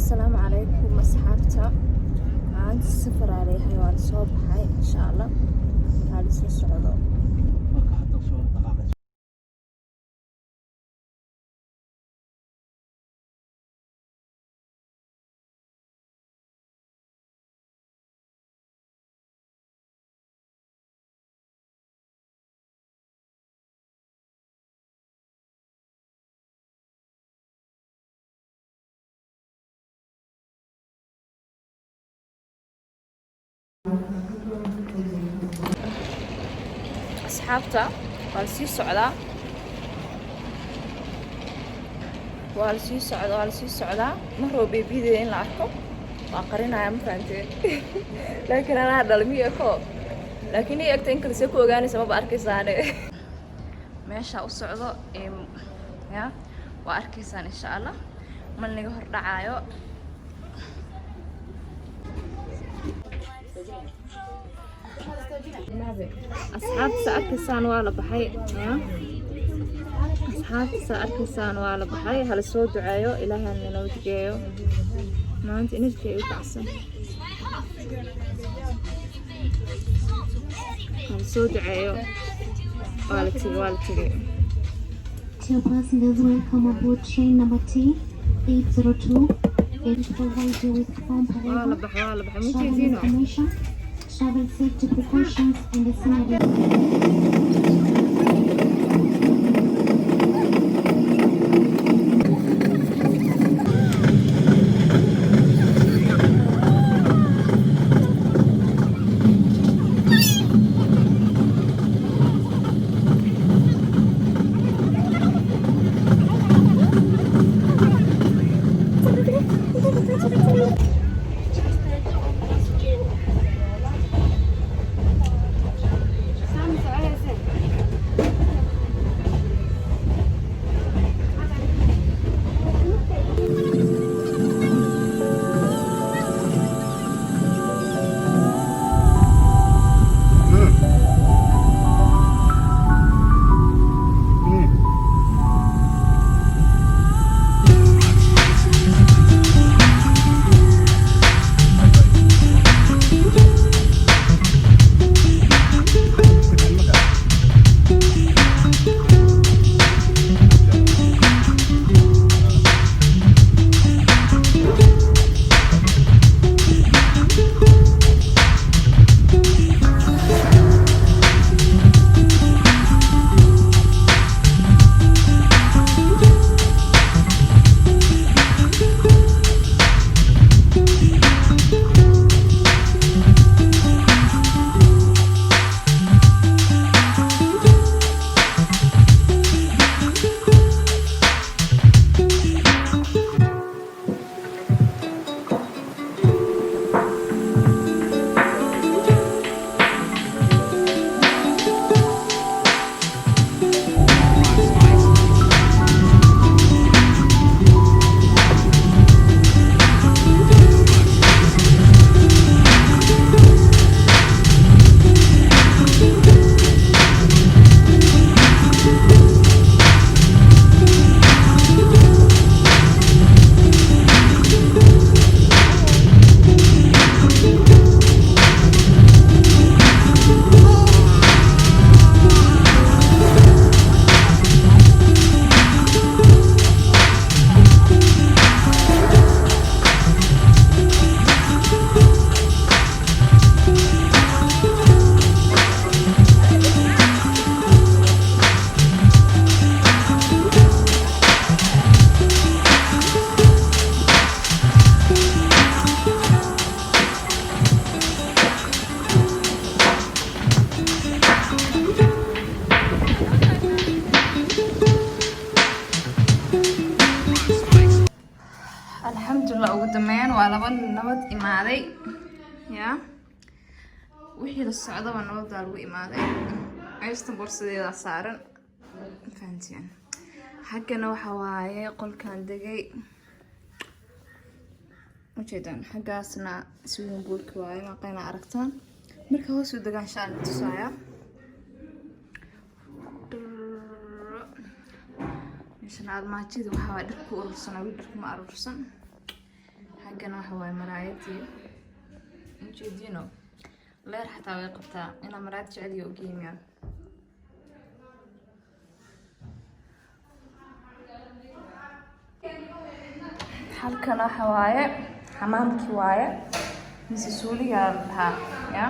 السلام عليكم أصحابتا. عاد السفر عليها وعلى الصبح هاي إن شاء الله. هذا اسم السعودة. أصحابتا والسي السعودة والسي السعودة مروا بيبيدين لعكم وقرينا يا مفانتين لكن أنا هذا المية لكن هي أكتر إنك تسيكو وغاني سما بأركيساني ماشا السعودة يا وأركيسان إن شاء الله من اللي هر دعايو أصحاب سأركسان ولا بحي يا أصحاب سأركسان ولا بحي هل الصوت دعايو إلهي أن نوتجيو ما أنت نجكي وتعصن هل الصوت دعايو والتي Dear passengers, welcome aboard train number T802. It will provide you with travel information, travel safety precautions, and the scenery. alxamdulilah ugu dambeyn waa laba nabad imaaday yaa wixii la socdaba nabadbaa lagu imaaday aysta borsadeeda saaran fahantiin xaggana waxa waaye qolkan degay ujeedaan xaggaasna swimming poolka waaye maqayna aragtaan marka hoos u degaan shaan tusaaya meeshan armaajada waxaa dharku urursan oo dharku ma urursan حقنا وحواي مرايتي نجدينو leer xataa way qabtaa inaan maraad jeceliyo u geemiyo halkan waxa waaye xamaamkii waaye mise suuliga lahaa ya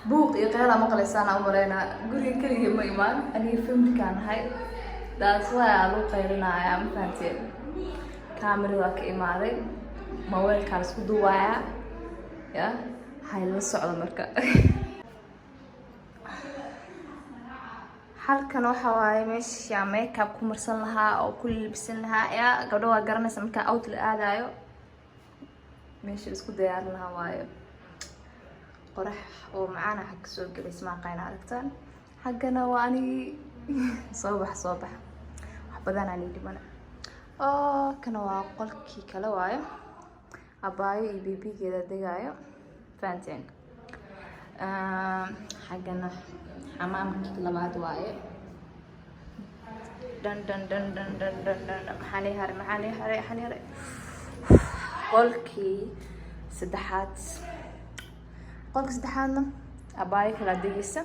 buuq iyo qeela maqlaysaan aan maleynaa guriga kaliya ma imaan aniga familkaan ahay daas waa lagu qeylinayaa ma fahanteen kaamira waa ka imaaday mobaylkaan isku duubayaa ya hay la socdo marka halkan waxa waaye meesha makeup ku marsan lahaa oo ku libisan lahaa ya gabdho waa garanaysa marka out la aadayo meesha isku diyaarin lahaa waaye qorax oo macaan xag soo galay isma qayna aragtaan xagana waa ani soo bax wax badan aan dhibana oo kana waa qolkii kale waaye abaayo iyo bibigeeda degayo فانتين حقنا حمامك لبعض واي دن دن دن دن دن دن دن محاني هاري قولكي سدحات أبايك لا دقيسة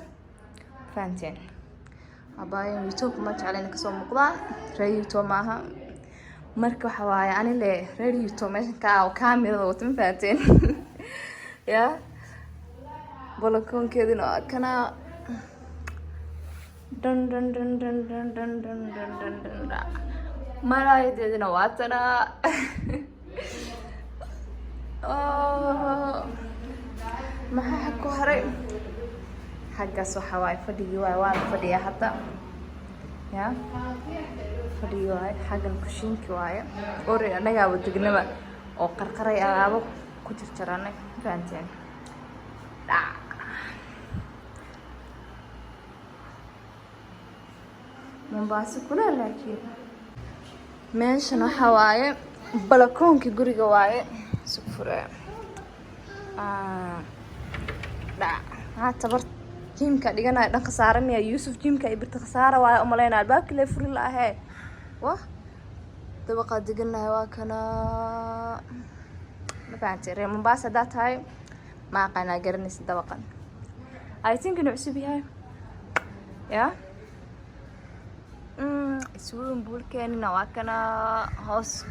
فانتين أباي يوتيوب ما تعلن كسو مقضى ري يوتيوب معها مركو حواي أنا ليه ري يوتيوب ماشي كاميرا وتم فانتين يا بلكون كذا كنا دن دن دن دن دن دن دن دن دن دن ما رايد يدنا واتنا ما حكوا هري حق صحواي فدي واي فدي حتى يا فدي واي حق الكشين كواي أوري أنا جاب تجنبه أو قرقرة أبغى كتير تراني فانتين Mombasa kula laakiin meeshan waxa waaye balkoonki guriga waaye sufure tabar jimka dhiganaay dhanka saaranaya Yusuf jimka ay birta khasaara waaye u maleynaa albaabka la furi lahaay dabaqa diganaay waa kana ma fahanteen reer Mombasa daatahay ma aqaana garanaysa dabaqan I think inuu cusub yahay ya سوون بولكين نواكنا هوس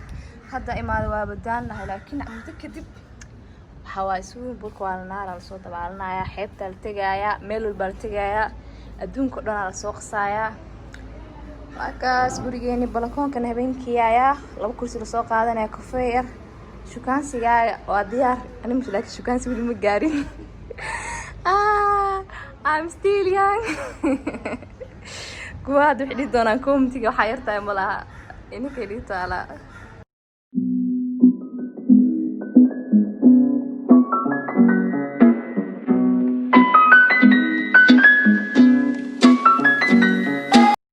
هذا إمارة وابدان لها لكن متكدب حواي سوون بولك وانا على صوت بعلنا يا حيب تلتجايا ميلو البلتجايا الدون كلنا على سوق سايا وكاس بريجيني بلكون كان هبين كيايا لو كرسي السوق هذا أنا كوفير شو كان سيايا وديار أنا مش لك شو كان سوي المجاري I'm still young kuwaad wixii doonaan commentiga waxa yartahay malaha inaka dhigta ala